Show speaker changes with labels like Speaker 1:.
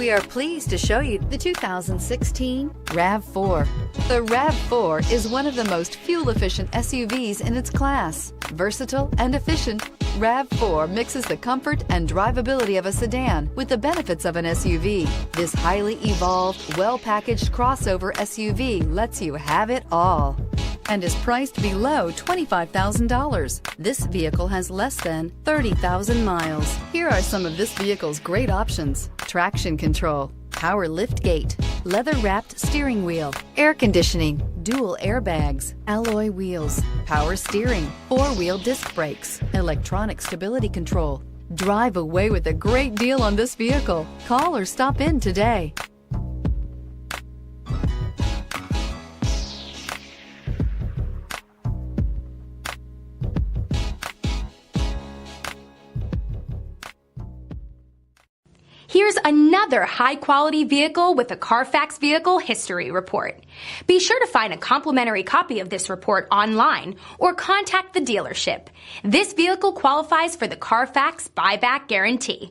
Speaker 1: We are pleased to show you the 2016 RAV4. The RAV4 is one of the most fuel-efficient SUVs in its class. Versatile and efficient, RAV4 mixes the comfort and drivability of a sedan with the benefits of an SUV. This highly evolved, well-packaged crossover SUV lets you have it all and is priced below $25,000. This vehicle has less than 30,000 miles. Here are some of this vehicle's great options: traction control, power liftgate, leather-wrapped steering wheel, air conditioning, dual airbags, alloy wheels, power steering, four-wheel disc brakes, electronic stability control. Drive away with a great deal on this vehicle. Call or stop in today.
Speaker 2: Here's another high-quality vehicle with a Carfax Vehicle History Report. Be sure to find a complimentary copy of this report online or contact the dealership. This vehicle qualifies for the Carfax Buyback Guarantee.